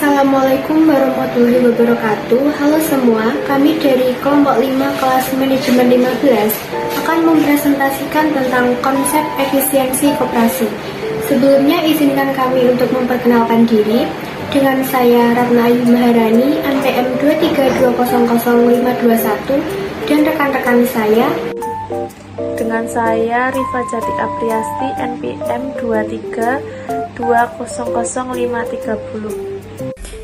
Assalamualaikum warahmatullahi wabarakatuh. Halo semua, kami dari kelompok 5 kelas manajemen 15 akan mempresentasikan tentang konsep efisiensi koperasi. Sebelumnya izinkan kami untuk memperkenalkan diri. Dengan saya Ratna Ayu Maharani, NPM 232000521 dan rekan-rekan saya. Dengan saya Rifa Jati Apriasti, NPM 232000530.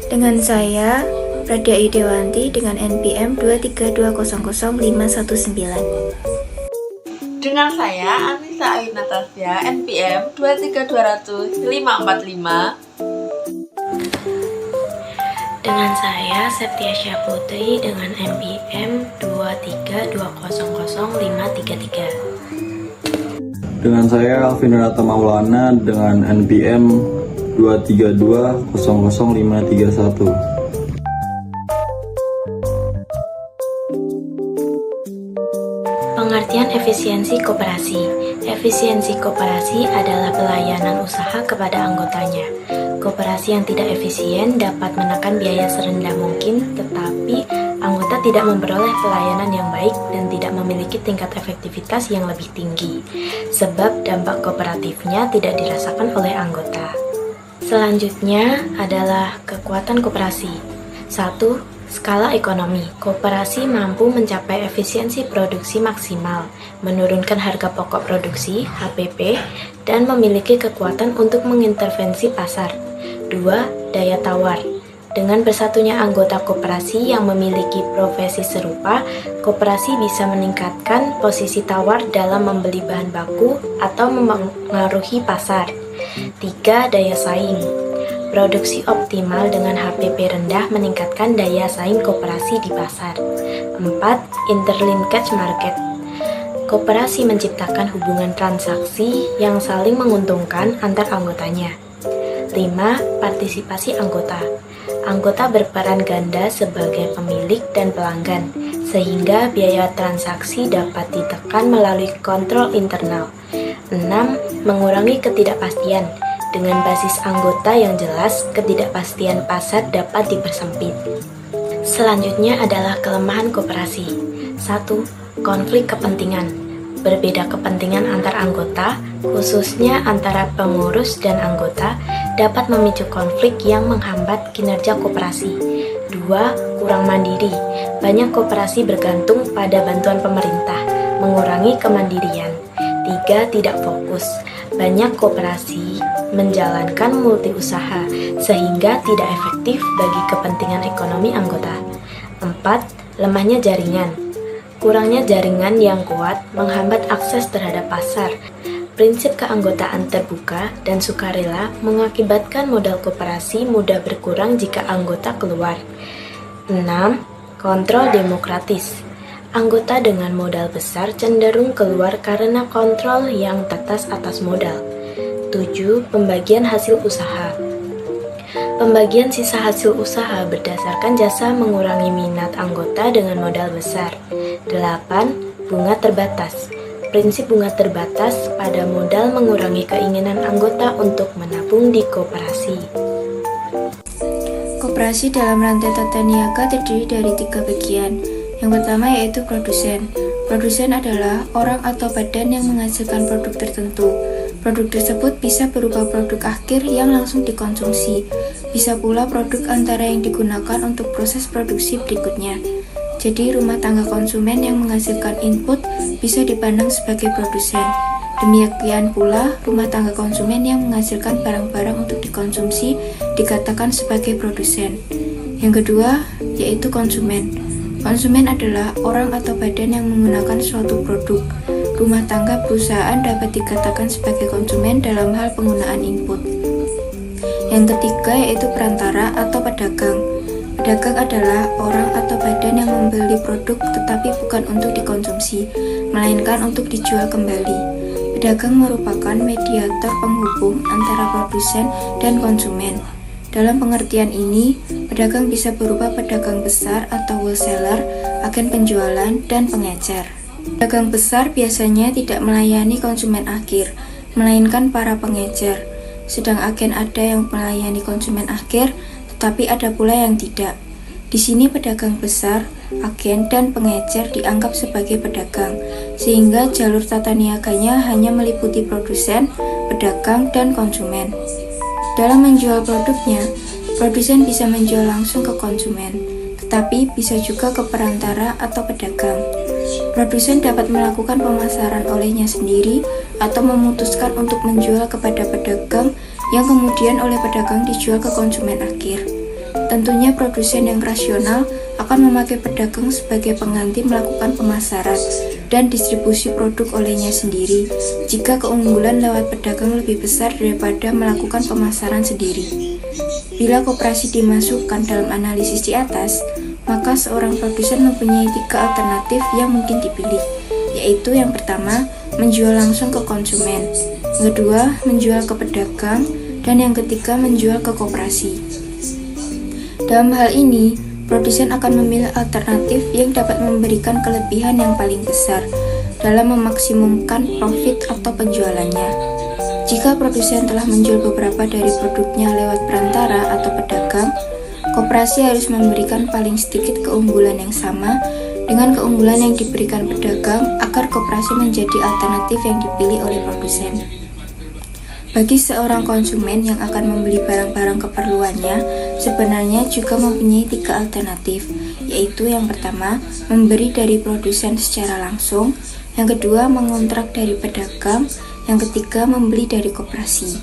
Dengan saya Radia Idewanti dengan NPM 232000519. Dengan saya Anissa Ayu Natasya, NPM 232000545. Dengan saya Septiasya Putri dengan NPM 2300533. Dengan saya Alvin Renata Maulana dengan NPM 232000531. Pengertian efisiensi koperasi. Efisiensi koperasi adalah pelayanan usaha kepada anggotanya. Koperasi yang tidak efisien dapat menekan biaya serendah mungkin, tetapi anggota tidak memperoleh pelayanan yang baik dan tidak memiliki tingkat efektivitas yang lebih tinggi, sebab dampak kooperatifnya tidak dirasakan oleh anggota. Selanjutnya adalah kekuatan koperasi. 1. Skala ekonomi. Koperasi mampu mencapai efisiensi produksi maksimal, menurunkan harga pokok produksi (HPP), dan memiliki kekuatan untuk mengintervensi pasar. 2. Daya tawar. Dengan bersatunya anggota koperasi yang memiliki profesi serupa, koperasi bisa meningkatkan posisi tawar dalam membeli bahan baku atau memengaruhi pasar. 3. Daya saing. Produksi optimal dengan HPP rendah meningkatkan daya saing koperasi di pasar. 4. Interlinkage market. Koperasi menciptakan hubungan transaksi yang saling menguntungkan antar anggotanya. 5. Partisipasi anggota. Anggota berperan ganda sebagai pemilik dan pelanggan, sehingga biaya transaksi dapat ditekan melalui kontrol internal. 6. Mengurangi ketidakpastian. Dengan basis anggota yang jelas, ketidakpastian pasar dapat dipersempit. Selanjutnya adalah kelemahan koperasi. 1. Konflik kepentingan. Berbeda kepentingan antar anggota, khususnya antara pengurus dan anggota, dapat memicu konflik yang menghambat kinerja koperasi. 2. Kurang mandiri. Banyak koperasi bergantung pada bantuan pemerintah, mengurangi kemandirian. 3. Tidak fokus. Banyak koperasi menjalankan multi-usaha, sehingga tidak efektif bagi kepentingan ekonomi anggota. 4. Lemahnya jaringan. Kurangnya jaringan yang kuat menghambat akses terhadap pasar. Prinsip keanggotaan terbuka dan sukarela mengakibatkan modal koperasi mudah berkurang jika anggota keluar. 6. Kontrol demokratis. Anggota dengan modal besar cenderung keluar karena kontrol yang tetas atas modal. 7. Pembagian hasil usaha. Pembagian sisa hasil usaha berdasarkan jasa mengurangi minat anggota dengan modal besar. 8. Bunga terbatas. Prinsip bunga terbatas pada modal mengurangi keinginan anggota untuk menabung di koperasi. Koperasi dalam rantai tata niaga terdiri dari 3 bagian. Yang pertama yaitu produsen. Produsen adalah orang atau badan yang menghasilkan produk tertentu. Produk tersebut bisa berupa produk akhir yang langsung dikonsumsi. Bisa pula produk antara yang digunakan untuk proses produksi berikutnya. Jadi rumah tangga konsumen yang menghasilkan input bisa dipandang sebagai produsen. Demikian pula rumah tangga konsumen yang menghasilkan barang-barang untuk dikonsumsi dikatakan sebagai produsen. Yang kedua yaitu konsumen. Konsumen adalah orang atau badan yang menggunakan suatu produk. Rumah tangga perusahaan dapat dikatakan sebagai konsumen dalam hal penggunaan input. Yang ketiga yaitu perantara atau pedagang. Pedagang adalah orang atau badan yang membeli produk tetapi bukan untuk dikonsumsi, melainkan untuk dijual kembali. Pedagang merupakan mediator penghubung antara produsen dan konsumen. Dalam pengertian ini, pedagang bisa berupa pedagang besar atau wholesaler, agen penjualan, dan pengecer. Pedagang besar biasanya tidak melayani konsumen akhir, melainkan para pengecer. Sedang agen ada yang melayani konsumen akhir, tetapi ada pula yang tidak. Di sini pedagang besar, agen, dan pengecer dianggap sebagai pedagang, sehingga jalur tata niaganya hanya meliputi produsen, pedagang, dan konsumen. Dalam menjual produknya, produsen bisa menjual langsung ke konsumen, tetapi bisa juga ke perantara atau pedagang. Produsen dapat melakukan pemasaran olehnya sendiri atau memutuskan untuk menjual kepada pedagang yang kemudian oleh pedagang dijual ke konsumen akhir. Tentunya produsen yang rasional akan memakai pedagang sebagai pengganti melakukan pemasaran dan distribusi produk olehnya sendiri jika keunggulan lewat pedagang lebih besar daripada melakukan pemasaran sendiri. Bila koperasi dimasukkan dalam analisis di atas, maka seorang produsen mempunyai 3 alternatif yang mungkin dipilih, yaitu yang pertama, menjual langsung ke konsumen, yang kedua, menjual ke pedagang, dan yang ketiga, menjual ke koperasi. Dalam hal ini, produsen akan memilih alternatif yang dapat memberikan kelebihan yang paling besar dalam memaksimumkan profit atau penjualannya. Jika produsen telah menjual beberapa dari produknya lewat perantara atau pedagang, koperasi harus memberikan paling sedikit keunggulan yang sama dengan keunggulan yang diberikan pedagang agar koperasi menjadi alternatif yang dipilih oleh produsen. Bagi seorang konsumen yang akan membeli barang-barang keperluannya, sebenarnya juga mempunyai 3 alternatif, yaitu yang pertama, memberi dari produsen secara langsung, yang kedua, mengontrak dari pedagang, yang ketiga, membeli dari koperasi.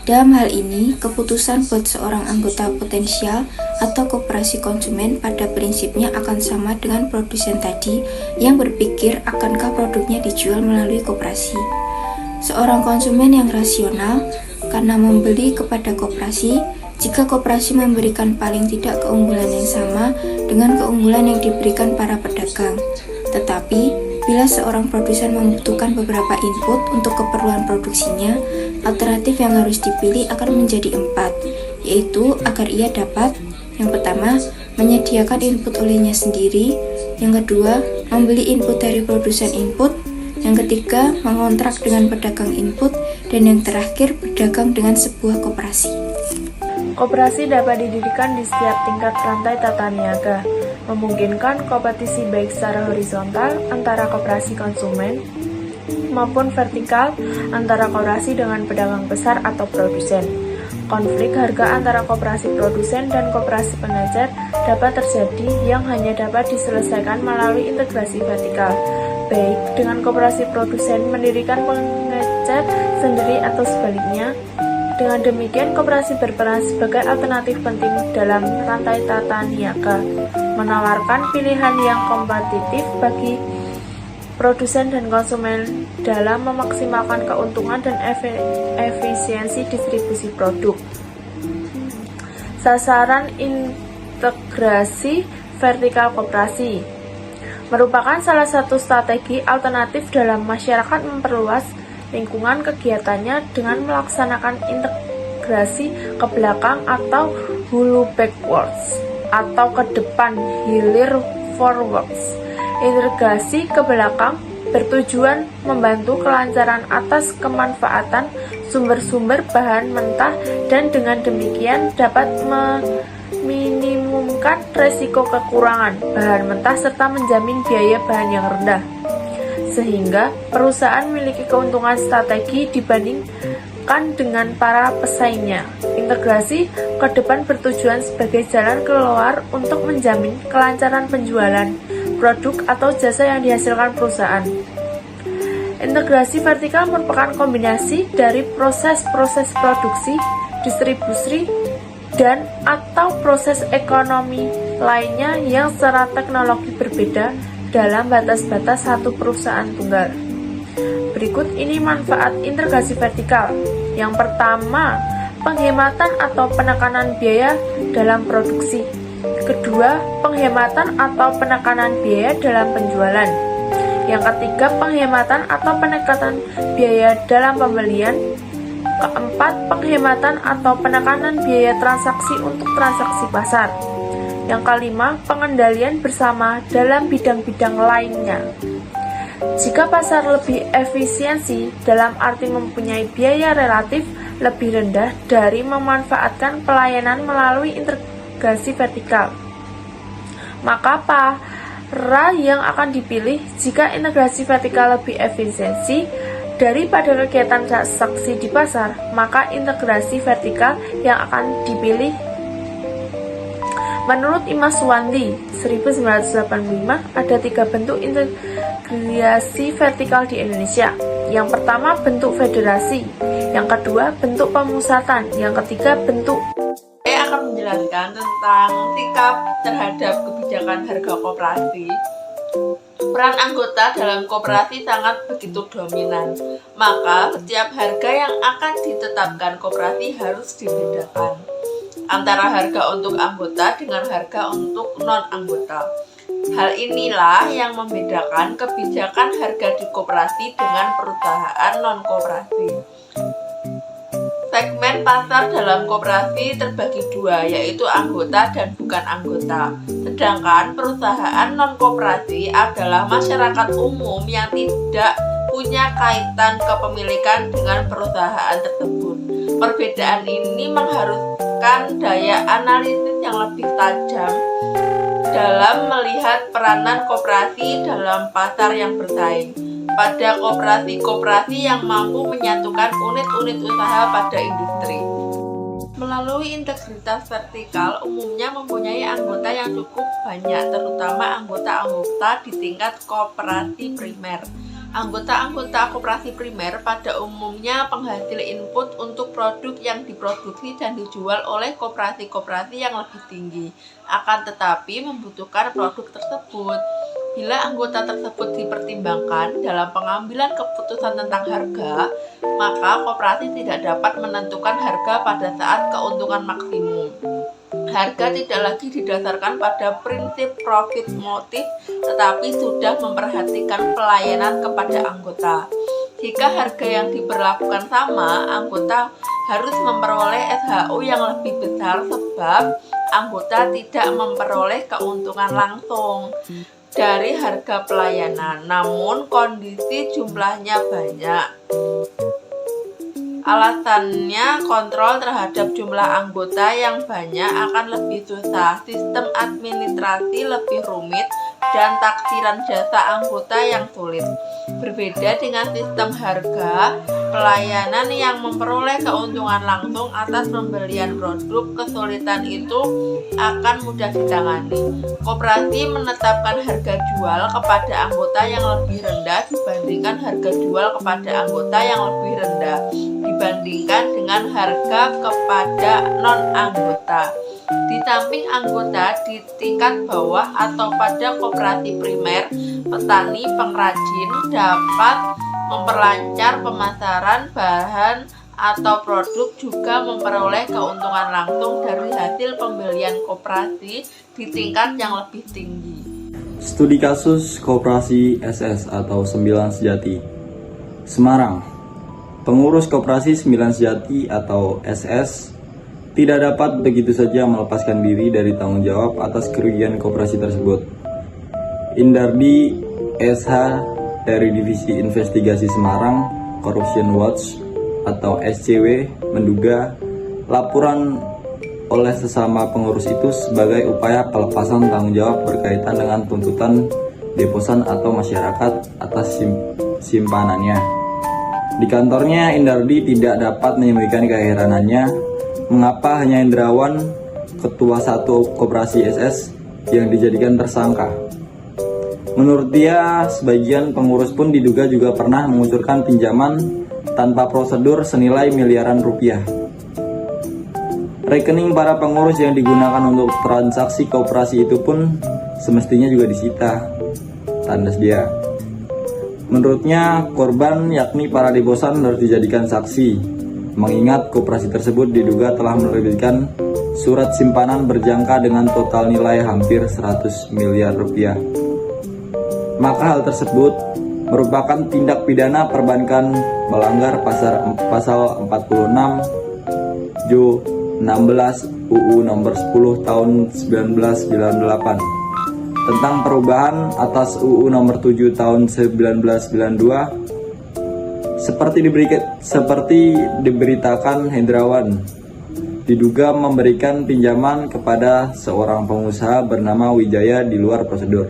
Dalam hal ini, keputusan buat seorang anggota potensial atau koperasi konsumen pada prinsipnya akan sama dengan produsen tadi yang berpikir akankah produknya dijual melalui koperasi. Seorang konsumen yang rasional karena membeli kepada koperasi jika koperasi memberikan paling tidak keunggulan yang sama dengan keunggulan yang diberikan para pedagang. Tetapi, bila seorang produsen membutuhkan beberapa input untuk keperluan produksinya, alternatif yang harus dipilih akan menjadi 4, yaitu agar ia dapat, yang pertama, menyediakan input olehnya sendiri, yang kedua, membeli input dari produsen input, yang ketiga, mengontrak dengan pedagang input, dan yang terakhir, berdagang dengan sebuah koperasi. Koperasi dapat didirikan di setiap tingkat rantai tata niaga, memungkinkan kompetisi baik secara horizontal antara koperasi konsumen maupun vertikal antara koperasi dengan pedagang besar atau produsen. Konflik harga antara koperasi produsen dan koperasi pengecer dapat terjadi yang hanya dapat diselesaikan melalui integrasi vertikal, baik dengan koperasi produsen mendirikan pengecer sendiri atau sebaliknya. Dengan demikian, koperasi berperan sebagai alternatif penting dalam rantai tata niaga, menawarkan pilihan yang kompetitif bagi produsen dan konsumen dalam memaksimalkan keuntungan dan efisiensi distribusi produk. Sasaran integrasi vertikal koperasi merupakan salah satu strategi alternatif dalam masyarakat memperluas lingkungan kegiatannya dengan melaksanakan integrasi ke belakang atau hulu backwards atau ke depan hilir forwards. Integrasi ke belakang bertujuan membantu kelancaran atas kemanfaatan sumber-sumber bahan mentah dan dengan demikian dapat meminimumkan resiko kekurangan bahan mentah serta menjamin biaya bahan yang rendah, sehingga perusahaan memiliki keuntungan strategi dibandingkan dengan para pesaingnya. Integrasi ke depan bertujuan sebagai jalan keluar untuk menjamin kelancaran penjualan produk atau jasa yang dihasilkan perusahaan. Integrasi vertikal merupakan kombinasi dari proses-proses produksi, distribusi, dan atau proses ekonomi lainnya yang secara teknologi berbeda dalam batas-batas satu perusahaan tunggal. Berikut ini manfaat integrasi vertikal. Yang pertama, penghematan atau penekanan biaya dalam produksi. Kedua, penghematan atau penekanan biaya dalam penjualan. Yang ketiga, penghematan atau penekanan biaya dalam pembelian. Keempat, penghematan atau penekanan biaya transaksi untuk transaksi pasar. Yang kelima, pengendalian bersama dalam bidang-bidang lainnya. Jika pasar lebih efisiensi dalam arti mempunyai biaya relatif, lebih rendah dari memanfaatkan pelayanan melalui integrasi vertikal. Maka para yang akan dipilih jika integrasi vertikal lebih efisiensi daripada kegiatan transaksi di pasar, maka integrasi vertikal yang akan dipilih. Menurut Imas Suwanti 1985, ada 3 bentuk integrasi vertikal di Indonesia. Yang pertama, bentuk federasi. Yang kedua, bentuk pemusatan. Yang ketiga, bentuk. Saya akan menjelaskan tentang sikap terhadap kebijakan harga koperasi. Peran anggota dalam koperasi sangat begitu dominan, maka setiap harga yang akan ditetapkan koperasi harus dibedakan antara harga untuk anggota dengan harga untuk non-anggota. Hal inilah yang membedakan kebijakan harga di koperasi dengan perusahaan non-koperasi. Segmen pasar dalam koperasi terbagi 2, yaitu anggota dan bukan anggota. Sedangkan perusahaan non-koperasi adalah masyarakat umum yang tidak punya kaitan kepemilikan dengan perusahaan tersebut. Perbedaan ini mengharuskan daya analisis yang lebih tajam dalam melihat peranan koperasi dalam pasar yang bersaing. Pada koperasi-koperasi yang mampu menyatukan unit-unit usaha pada industri. Melalui integritas vertikal umumnya mempunyai anggota yang cukup banyak, terutama anggota-anggota di tingkat koperasi primer. Anggota-anggota koperasi primer pada umumnya penghasil input untuk produk yang diproduksi dan dijual oleh koperasi-koperasi yang lebih tinggi, akan tetapi membutuhkan produk tersebut. Bila anggota tersebut dipertimbangkan dalam pengambilan keputusan tentang harga, maka koperasi tidak dapat menentukan harga pada saat keuntungan maksimum. Harga tidak lagi didasarkan pada prinsip profit motif, tetapi sudah memperhatikan pelayanan kepada anggota. Jika harga yang diberlakukan sama, anggota harus memperoleh SHU yang lebih besar sebab anggota tidak memperoleh keuntungan langsung dari harga pelayanan, namun kondisi jumlahnya banyak. Alasannya, kontrol terhadap jumlah anggota yang banyak akan lebih susah, sistem administrasi lebih rumit, dan taksiran jasa anggota yang sulit. Berbeda dengan sistem harga, pelayanan yang memperoleh keuntungan langsung atas pembelian produk, kesulitan itu akan mudah ditangani. Koperasi menetapkan harga jual kepada anggota yang lebih rendah dibandingkan harga jual kepada anggota yang lebih rendah dibandingkan dengan harga kepada non-anggota. Di samping anggota di tingkat bawah atau pada koperasi primer, petani pengrajin dapat memperlancar pemasaran bahan atau produk, juga memperoleh keuntungan langsung dari hasil pembelian koperasi di tingkat yang lebih tinggi. Studi kasus Koperasi SS atau Sembilan Sejati Semarang. Pengurus Koperasi Sembilan Sejati atau SS tidak dapat begitu saja melepaskan diri dari tanggung jawab atas kerugian koperasi tersebut. Indardi SH dari Divisi Investigasi Semarang Corruption Watch atau SCW menduga laporan oleh sesama pengurus itu sebagai upaya pelepasan tanggung jawab berkaitan dengan tuntutan deposan atau masyarakat atas simpanannya. Di kantornya, Indardi tidak dapat menyembunyikan keheranannya mengapa hanya Indrawan, ketua satu koperasi SS, yang dijadikan tersangka. Menurut dia, sebagian pengurus pun diduga juga pernah mengucurkan pinjaman tanpa prosedur senilai miliaran rupiah. Rekening para pengurus yang digunakan untuk transaksi koperasi itu pun semestinya juga disita, tandas dia. Menurutnya, korban yakni para deposan harus dijadikan saksi, mengingat koperasi tersebut diduga telah menerbitkan surat simpanan berjangka dengan total nilai hampir 100 miliar rupiah. Maka hal tersebut merupakan tindak pidana perbankan melanggar pasal 46 Jo 16 UU nomor 10 tahun 1998 tentang perubahan atas UU nomor 7 tahun 1992. Seperti diberitakan Hendrawan, diduga memberikan pinjaman kepada seorang pengusaha bernama Wijaya di luar prosedur.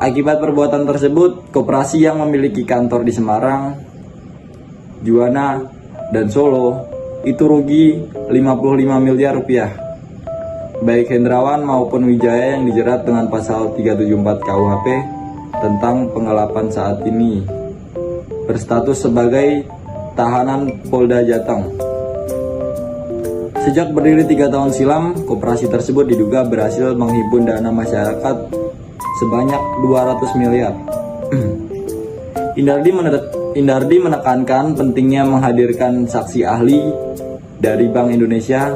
Akibat perbuatan tersebut, koperasi yang memiliki kantor di Semarang, Juwana, dan Solo itu rugi 55 miliar rupiah. Baik Hendrawan maupun Wijaya yang dijerat dengan pasal 374 KUHP tentang penggelapan saat ini berstatus sebagai tahanan Polda Jateng. Sejak berdiri 3 tahun silam, koperasi tersebut diduga berhasil menghimpun dana masyarakat sebanyak 200 miliar. Indardi menekankan pentingnya menghadirkan saksi ahli dari Bank Indonesia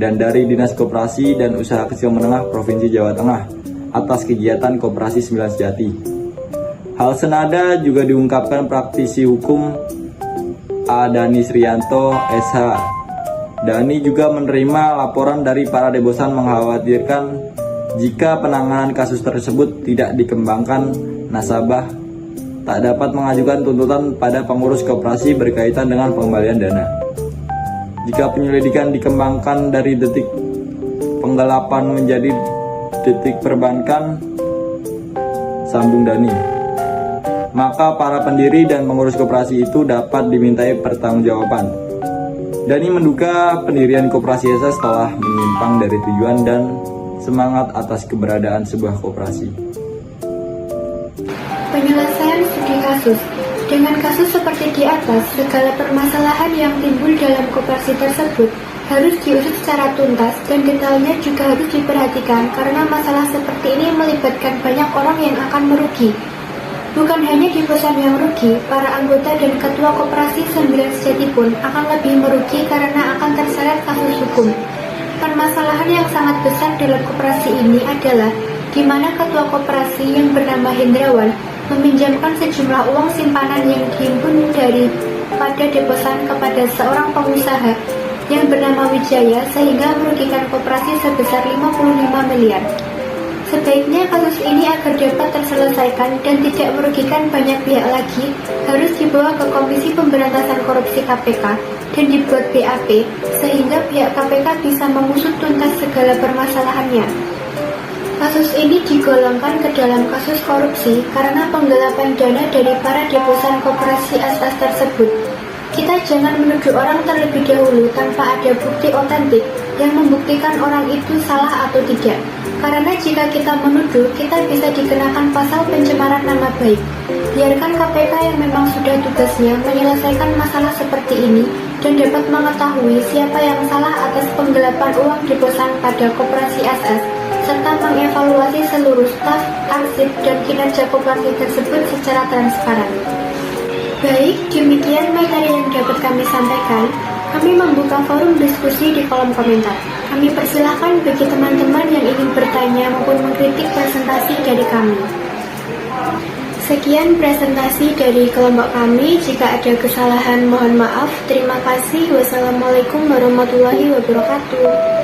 dan dari Dinas Koperasi dan Usaha Kecil Menengah Provinsi Jawa Tengah atas kegiatan Koperasi 9 Sejati. Hal senada juga diungkapkan praktisi hukum A. Dani Srianto, SH. Dani juga menerima laporan dari para deposan mengkhawatirkan jika penanganan kasus tersebut tidak dikembangkan, nasabah tak dapat mengajukan tuntutan pada pengurus koperasi berkaitan dengan pengembalian dana. Jika penyelidikan dikembangkan dari detik penggelapan menjadi detik perbankan, sambung Dani, maka para pendiri dan pengurus koperasi itu dapat dimintai pertanggungjawaban. Dani menduga pendirian koperasi SS telah menyimpang dari tujuan dan semangat atas keberadaan sebuah koperasi. Penyelesaian studi kasus. Dengan kasus seperti di atas, segala permasalahan yang timbul dalam koperasi tersebut harus diusut secara tuntas dan detailnya juga harus diperhatikan karena masalah seperti ini melibatkan banyak orang yang akan merugi. Bukan hanya deposan yang rugi, para anggota dan ketua koperasi 9 Sejati pun akan lebih merugi karena akan terseret kasus hukum. Permasalahan yang sangat besar dalam koperasi ini adalah di mana ketua koperasi yang bernama Hendrawan meminjamkan sejumlah uang simpanan yang dihimpun pada deposan kepada seorang pengusaha yang bernama Wijaya sehingga merugikan koperasi sebesar 55 miliar. Sebaiknya kasus ini agar dapat terselesaikan dan tidak merugikan banyak pihak lagi, harus dibawa ke Komisi Pemberantasan Korupsi KPK dan dibuat BAP, sehingga pihak KPK bisa mengusut tuntas segala permasalahannya. Kasus ini digolongkan ke dalam kasus korupsi karena penggelapan dana dari para deposan koperasi SS tersebut. Kita jangan menuduh orang terlebih dahulu tanpa ada bukti otentik yang membuktikan orang itu salah atau tidak. Karena jika kita menuduh, kita bisa dikenakan pasal pencemaran nama baik. Biarkan KPK yang memang sudah tugasnya menyelesaikan masalah seperti ini dan dapat mengetahui siapa yang salah atas penggelapan uang deposan pada koperasi SS, serta mengevaluasi seluruh staf, arsip, dan kinerja koperasi tersebut secara transparan. Baik, demikian materi yang dapat kami sampaikan. Kami membuka forum diskusi di kolom komentar. Kami persilahkan bagi teman-teman yang ingin bertanya maupun mengkritik presentasi dari kami. Sekian presentasi dari kelompok kami. Jika ada kesalahan mohon maaf. Terima kasih. Wassalamualaikum warahmatullahi wabarakatuh.